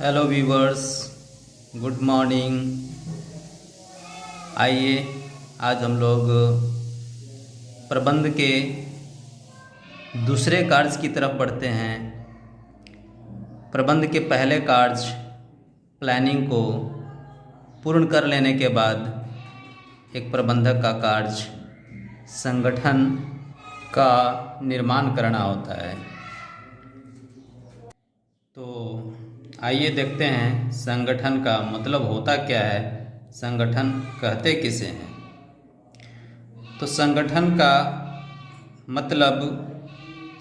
Hello viewers, good morning. आइए आज हम लोग प्रबंध के दूसरे कार्य की तरफ बढ़ते हैं। प्रबंध के पहले कार्य प्लानिंग को पूर्ण कर लेने के बाद एक प्रबंधक का कार्य संगठन का निर्माण करना होता है। तो आइए देखते हैं संगठन का मतलब होता क्या है, संगठन कहते किसे हैं। तो संगठन का मतलब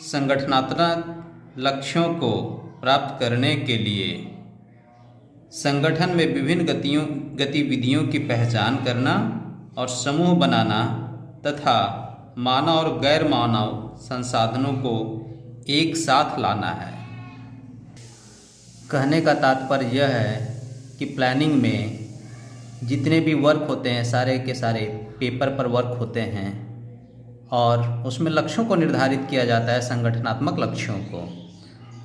संगठनात्मक लक्ष्यों को प्राप्त करने के लिए संगठन में विभिन्न गतिविधियों की पहचान करना और समूह बनाना तथा मानव और गैर मानव संसाधनों को एक साथ लाना है। कहने का तात्पर्य यह है कि प्लानिंग में जितने भी वर्क होते हैं सारे के सारे पेपर पर वर्क होते हैं और उसमें लक्ष्यों को निर्धारित किया जाता है, संगठनात्मक लक्ष्यों को,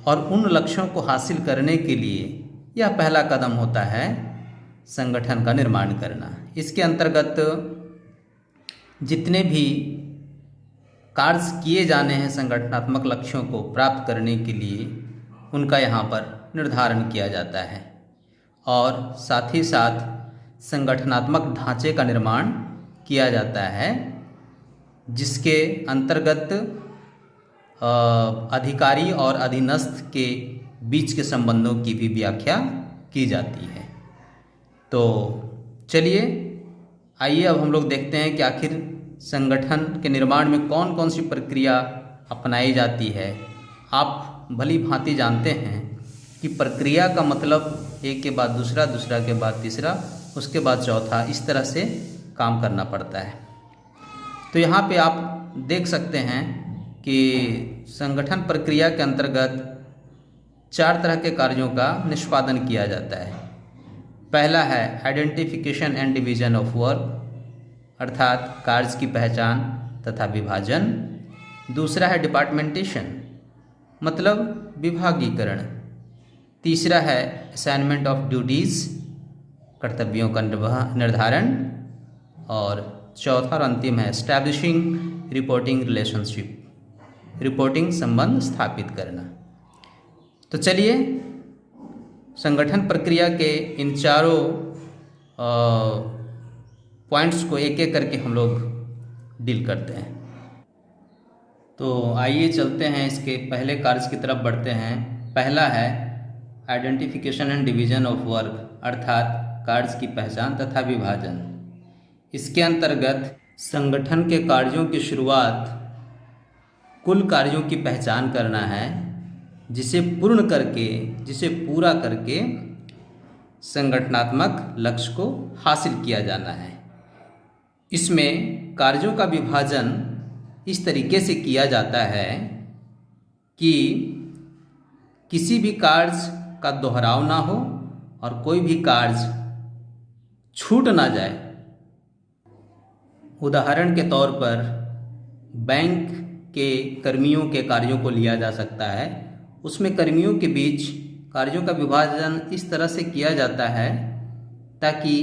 और उन लक्ष्यों को हासिल करने के लिए यह पहला कदम होता है संगठन का निर्माण करना। इसके अंतर्गत जितने भी कार्य किए जाने हैं संगठनात्मक लक्ष्यों को प्राप्त करने के लिए उनका यहाँ पर निर्धारण किया जाता है और साथ ही साथ संगठनात्मक ढांचे का निर्माण किया जाता है, जिसके अंतर्गत अधिकारी और अधीनस्थ के बीच के संबंधों की भी व्याख्या की जाती है। तो चलिए आइए अब हम लोग देखते हैं कि आखिर संगठन के निर्माण में कौन कौन सी प्रक्रिया अपनाई जाती है। आप भली भांति जानते हैं कि प्रक्रिया का मतलब एक के बाद दूसरा, दूसरा के बाद तीसरा, उसके बाद चौथा, इस तरह से काम करना पड़ता है। तो यहाँ पे आप देख सकते हैं कि संगठन प्रक्रिया के अंतर्गत 4 तरह के कार्यों का निष्पादन किया जाता है। पहला है identification and division of work, अर्थात कार्य की पहचान तथा विभाजन। दूसरा है डिपार्टमेंटेशन, मतलब विभागीकरण। तीसरा है असाइनमेंट ऑफ ड्यूटीज़, कर्तव्यों का निर्धारण। और चौथा और अंतिम है एस्टैब्लिशिंग रिपोर्टिंग रिलेशनशिप, रिपोर्टिंग संबंध स्थापित करना। तो चलिए संगठन प्रक्रिया के इन चारों पॉइंट्स को एक एक करके हम लोग डील करते हैं। तो आइए चलते हैं, इसके पहले कार्य की तरफ बढ़ते हैं। पहला है identification and division of work, अर्थात कार्य की पहचान तथा विभाजन। इसके अंतर्गत संगठन के कार्यों की शुरुआत कुल कार्यों की पहचान करना है, जिसे पूरा करके संगठनात्मक लक्ष्य को हासिल किया जाना है। इसमें कार्यों का विभाजन इस तरीके से किया जाता है कि किसी भी कार्य का दोहराव ना हो और कोई भी कार्य छूट ना जाए। उदाहरण के तौर पर बैंक के कर्मियों के कार्यों को लिया जा सकता है। उसमें कर्मियों के बीच कार्यों का विभाजन इस तरह से किया जाता है ताकि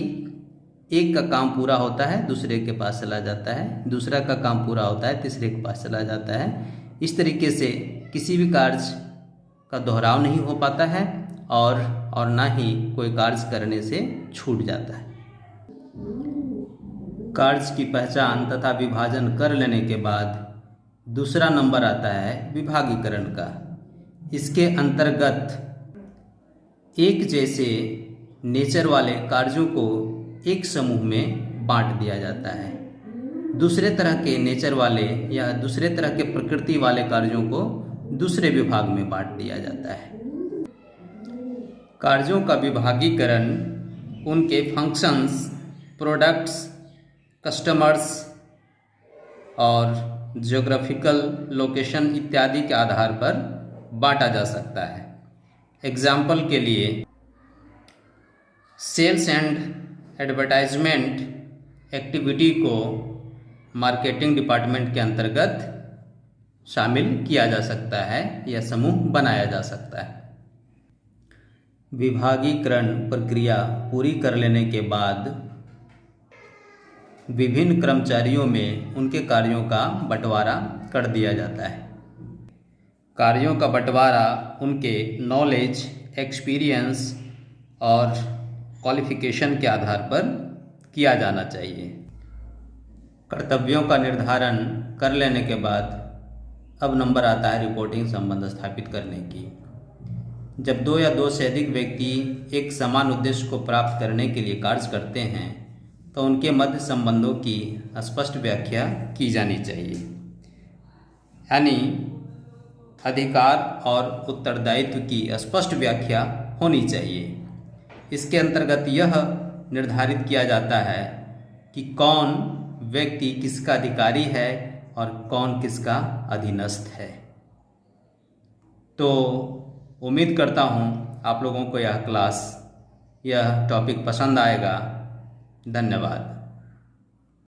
एक का काम पूरा होता है दूसरे के पास चला जाता है, दूसरा का काम पूरा होता है तीसरे के पास चला जाता है। इस तरीके से किसी भी कार्य का दोहराव नहीं हो पाता है और ना ही कोई कार्य करने से छूट जाता है। कार्य की पहचान तथा विभाजन कर लेने के बाद दूसरा नंबर आता है विभागीकरण का। इसके अंतर्गत एक जैसे नेचर वाले कार्यों को एक समूह में बांट दिया जाता है। दूसरे तरह के नेचर वाले या दूसरे तरह के प्रकृति वाले कार्यों को दूसरे विभाग में बांट दिया जाता है। कार्यों का विभागीकरण उनके फंक्शंस, प्रोडक्ट्स, कस्टमर्स और ज्योग्राफिकल लोकेशन इत्यादि के आधार पर बांटा जा सकता है। एग्जाम्पल के लिए सेल्स एंड एडवर्टाइजमेंट एक्टिविटी को मार्केटिंग डिपार्टमेंट के अंतर्गत शामिल किया जा सकता है या समूह बनाया जा सकता है। विभागीकरण प्रक्रिया पूरी कर लेने के बाद विभिन्न कर्मचारियों में उनके कार्यों का बंटवारा कर दिया जाता है। कार्यों का बंटवारा उनके नॉलेज, एक्सपीरियंस और क्वालिफ़िकेशन के आधार पर किया जाना चाहिए। कर्तव्यों का निर्धारण कर लेने के बाद अब नंबर आता है रिपोर्टिंग संबंध स्थापित करने की। जब दो या दो से अधिक व्यक्ति एक समान उद्देश्य को प्राप्त करने के लिए कार्य करते हैं तो उनके मध्य संबंधों की स्पष्ट व्याख्या की जानी चाहिए। यानी अधिकार और उत्तरदायित्व की स्पष्ट व्याख्या होनी चाहिए। इसके अंतर्गत यह निर्धारित किया जाता है कि कौन व्यक्ति किसका अधिकारी है और कौन किसका अधीनस्थ है। तो उम्मीद करता हूँ आप लोगों को यह टॉपिक पसंद आएगा। धन्यवाद।